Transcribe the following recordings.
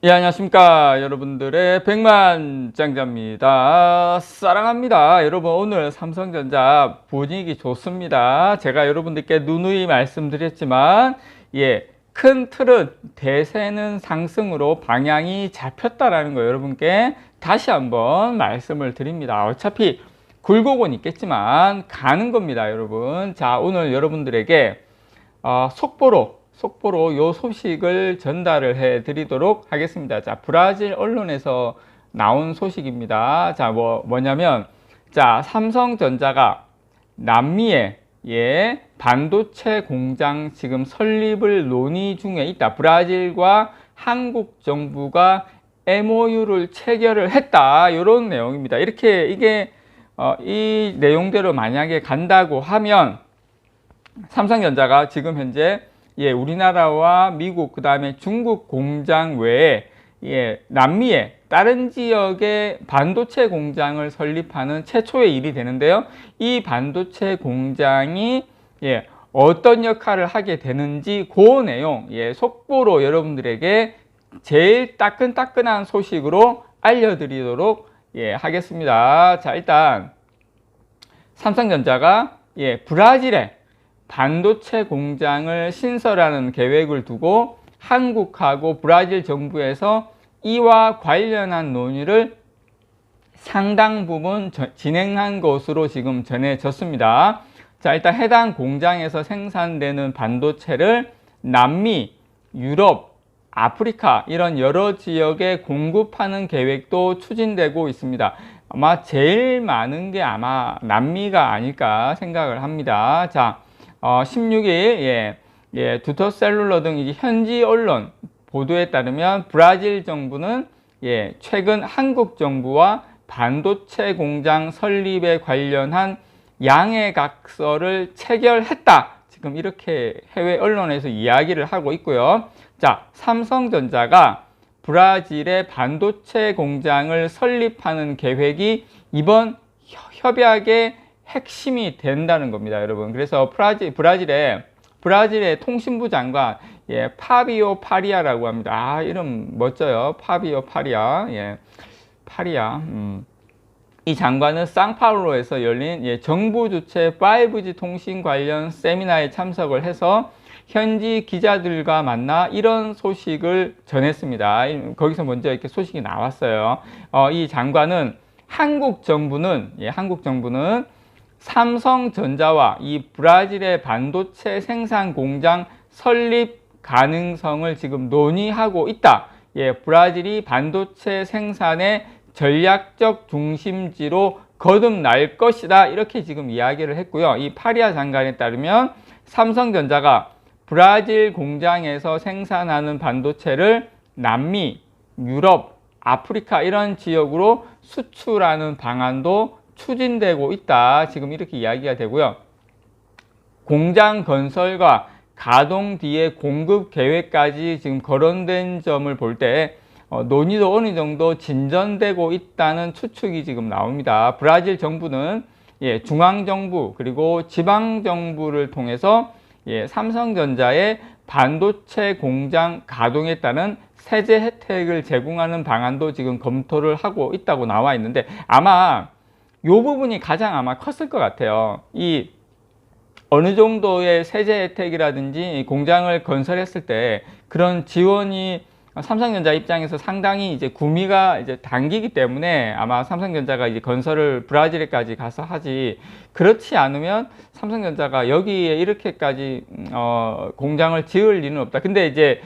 예, 안녕하십니까. 여러분들의 백만장자입니다. 사랑합니다. 여러분, 오늘 삼성전자 분위기 좋습니다. 제가 여러분들께 누누이 말씀드렸지만, 큰 틀은 대세는 상승으로 방향이 잡혔다라는 거 여러분께 다시 한번 말씀을 드립니다. 어차피 굴곡은 있겠지만 가는 겁니다, 여러분. 자, 오늘 여러분들에게 속보로 요 소식을 전달을 해 드리도록 하겠습니다. 자, 브라질 언론에서 나온 소식입니다. 자, 뭐냐면, 자, 삼성전자가 남미에 반도체 공장 지금 설립을 논의 중에 있다. 브라질과 한국 정부가 MOU를 체결을 했다. 이런 내용입니다. 이렇게 이 내용대로 만약에 간다고 하면 삼성전자가 지금 현재 우리나라와 미국, 그 다음에 중국 공장 외에 남미의 다른 지역에 반도체 공장을 설립하는 최초의 일이 되는데요. 이 반도체 공장이 어떤 역할을 하게 되는지 그 내용 속보로 여러분들에게 제일 따끈따끈한 소식으로 알려드리도록 하겠습니다. 자, 일단 삼성전자가 브라질에 반도체 공장을 신설하는 계획을 두고 한국하고 브라질 정부에서 이와 관련한 논의를 상당 부분 진행한 것으로 지금 전해졌습니다. 자, 일단 해당 공장에서 생산되는 반도체를 남미, 유럽, 아프리카 이런 여러 지역에 공급하는 계획도 추진되고 있습니다. 아마 제일 많은 게 아마 남미가 아닐까 생각을 합니다. 자, 16일 두터셀룰러 등 현지 언론 보도에 따르면 브라질 정부는 최근 한국 정부와 반도체 공장 설립에 관련한 양해각서를 체결했다. 지금 이렇게 해외 언론에서 이야기를 하고 있고요. 자, 삼성전자가 브라질의 반도체 공장을 설립하는 계획이 이번 협약의 핵심이 된다는 겁니다, 여러분. 그래서 브라질의 통신부 장관 파비오 파리아라고 합니다. 아, 이름 멋져요. 파비오 파리아. 파리아. 이 장관은 상파울로에서 열린 정부 주최 5G 통신 관련 세미나에 참석을 해서 현지 기자들과 만나 이런 소식을 전했습니다. 거기서 먼저 이렇게 소식이 나왔어요. 이 장관은 한국 정부는 삼성전자와 이 브라질의 반도체 생산 공장 설립 가능성을 지금 논의하고 있다. 브라질이 반도체 생산의 전략적 중심지로 거듭날 것이다. 이렇게 지금 이야기를 했고요. 이 파리아 장관에 따르면 삼성전자가 브라질 공장에서 생산하는 반도체를 남미, 유럽, 아프리카 이런 지역으로 수출하는 방안도 추진되고 있다. 지금 이렇게 이야기가 되고요. 공장 건설과 가동 뒤에 공급 계획까지 지금 거론된 점을 볼 때 논의도 어느 정도 진전되고 있다는 추측이 지금 나옵니다. 브라질 정부는 중앙정부 그리고 지방정부를 통해서 삼성전자의 반도체 공장 가동에 따른 세제 혜택을 제공하는 방안도 지금 검토를 하고 있다고 나와 있는데 아마 이 부분이 가장 아마 컸을 것 같아요. 이 어느 정도의 세제 혜택이라든지 공장을 건설했을 때 그런 지원이 삼성전자 입장에서 상당히 이제 구미가 이제 당기기 때문에 아마 삼성전자가 이제 건설을 브라질에까지 가서 하지, 그렇지 않으면 삼성전자가 여기에 이렇게까지 공장을 지을 리는 없다. 근데 이제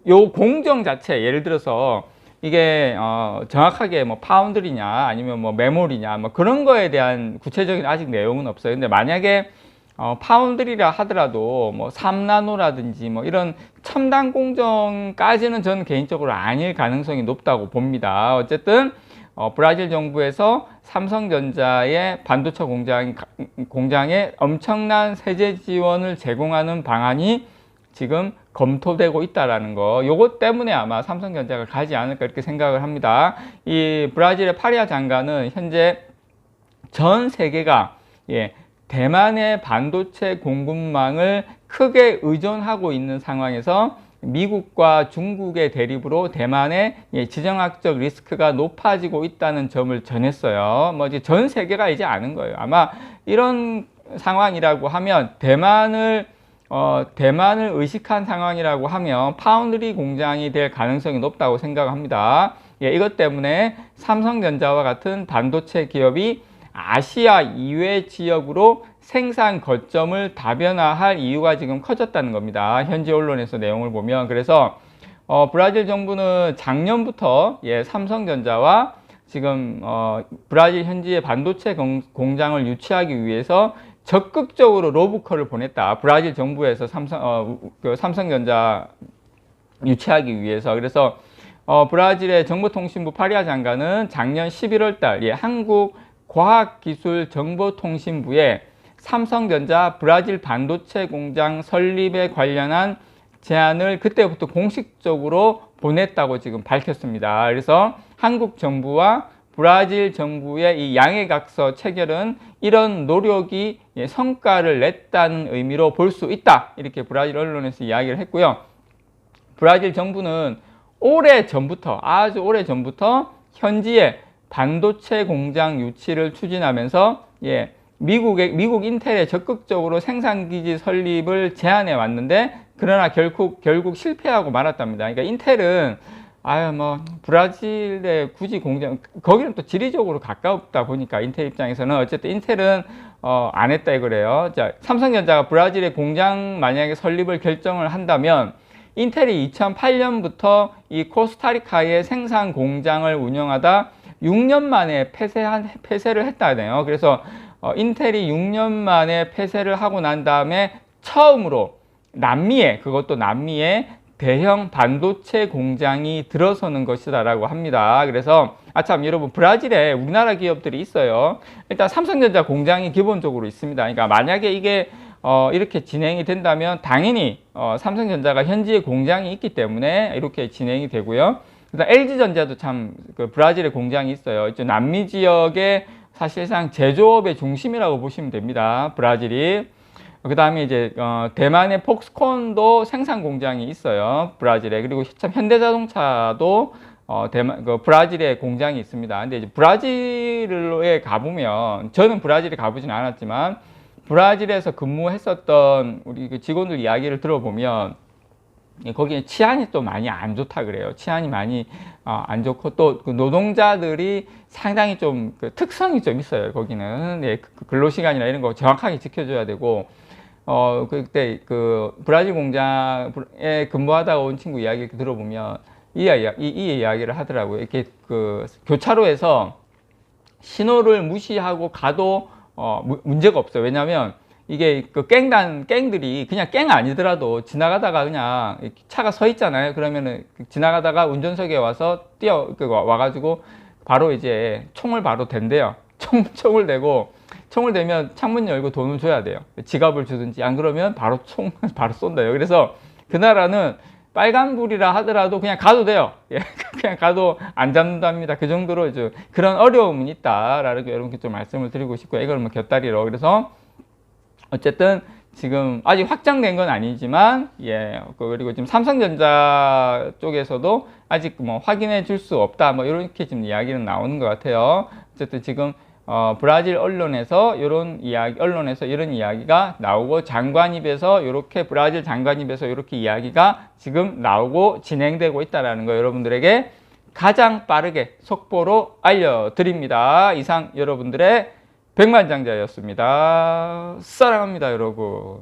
요 공정 자체, 예를 들어서 이게 정확하게 뭐 파운드리냐 아니면 뭐 메모리냐 뭐 그런 거에 대한 구체적인 아직 내용은 없어요. 근데 만약에 파운드리라 하더라도 뭐 3나노라든지 뭐 이런 첨단 공정까지는 저는 개인적으로 아닐 가능성이 높다고 봅니다. 어쨌든 브라질 정부에서 삼성전자의 반도체 공장에 엄청난 세제 지원을 제공하는 방안이 지금 검토되고 있다라는 거, 요것 때문에 아마 삼성전자가 가지 않을까 이렇게 생각을 합니다. 이 브라질의 파리아 장관은 현재 전 세계가 대만의 반도체 공급망을 크게 의존하고 있는 상황에서 미국과 중국의 대립으로 대만의 지정학적 리스크가 높아지고 있다는 점을 전했어요. 뭐 이제 전 세계가 이제 아는 거예요. 아마 이런 상황이라고 하면 대만을 의식한 상황이라고 하면 파운드리 공장이 될 가능성이 높다고 생각합니다. 이것 때문에 삼성전자와 같은 반도체 기업이 아시아 이외 지역으로 생산 거점을 다변화할 이유가 지금 커졌다는 겁니다. 현지 언론에서 내용을 보면. 그래서 브라질 정부는 작년부터 삼성전자와 지금 브라질 현지의 반도체 공장을 유치하기 위해서 적극적으로 로브콜을 보냈다. 브라질 정부에서 삼성전자 유치하기 위해서. 그래서 브라질의 정보통신부 파리아 장관은 작년 11월 달 한국과학기술정보통신부에 삼성전자 브라질 반도체 공장 설립에 관련한 제안을 그때부터 공식적으로 보냈다고 지금 밝혔습니다. 그래서 한국 정부와 브라질 정부의 이 양해각서 체결은 이런 노력이 성과를 냈다는 의미로 볼 수 있다. 이렇게 브라질 언론에서 이야기를 했고요. 브라질 정부는 아주 오래 전부터 현지에 반도체 공장 유치를 추진하면서 미국 인텔에 적극적으로 생산기지 설립을 제안해 왔는데 그러나 결국 실패하고 말았답니다. 그러니까 인텔은 브라질에 굳이 공장, 거기는 또 지리적으로 가깝다 보니까 인텔 입장에서는 어쨌든 인텔은 안 했다 이거래요. 자, 삼성전자가 브라질에 공장 만약에 설립을 결정을 한다면 인텔이 2008년부터 이 코스타리카의 생산 공장을 운영하다 6년 만에 폐쇄를 했다네요. 그래서 인텔이 6년 만에 폐쇄를 하고 난 다음에 처음으로 그것도 남미에 대형 반도체 공장이 들어서는 것이다라고 합니다. 그래서 참 여러분, 브라질에 우리나라 기업들이 있어요. 일단 삼성전자 공장이 기본적으로 있습니다. 그러니까 만약에 이게 이렇게 진행이 된다면 당연히 삼성전자가 현지에 공장이 있기 때문에 이렇게 진행이 되고요. 그다음 LG전자도 참 브라질에 공장이 있어요. 이쪽 남미 지역의 사실상 제조업의 중심이라고 보시면 됩니다. 브라질이. 그 다음에 이제 대만의 폭스콘도 생산 공장이 있어요. 브라질에. 그리고 참 현대자동차도 브라질에 공장이 있습니다. 근데 이제 브라질에 가보면, 저는 브라질에 가보진 않았지만 브라질에서 근무했었던 우리 직원들 이야기를 들어보면 거기에 치안이 또 많이 안 좋다 그래요. 치안이 많이 안 좋고 또 그 노동자들이 상당히 좀 특성이 좀 있어요. 거기는 근로시간이나 이런 거 정확하게 지켜줘야 되고 그때 그 브라질 공장에 근무하다가 온 친구 이야기 들어보면 이 이야기를 하더라고요. 이렇게 그 교차로에서 신호를 무시하고 가도 문제가 없어요. 왜냐하면 이게 그 갱들이 그냥 갱 아니더라도 지나가다가 그냥 차가 서 있잖아요. 그러면은 지나가다가 운전석에 와서 와가지고 바로 이제 총을 바로 댄대요. 총을 대면 창문 열고 돈을 줘야 돼요. 지갑을 주든지, 안 그러면 바로 바로 쏜다요. 그래서 그 나라는 빨간불이라 하더라도 그냥 가도 돼요. 그냥 가도 안 잡는답니다. 그 정도로 이제 그런 어려움은 있다라는 거 여러분께 좀 말씀을 드리고 싶고요. 이걸 뭐 곁다리로. 그래서 어쨌든 지금 아직 확정된 건 아니지만, 그리고 지금 삼성전자 쪽에서도 아직 뭐 확인해 줄 수 없다, 뭐 이렇게 지금 이야기는 나오는 것 같아요. 어쨌든 지금 브라질 언론에서 이런 이야기가 나오고, 브라질 장관 입에서 이렇게 이야기가 지금 나오고 진행되고 있다는 거 여러분들에게 가장 빠르게 속보로 알려드립니다. 이상 여러분들의 백만장자였습니다. 사랑합니다, 여러분.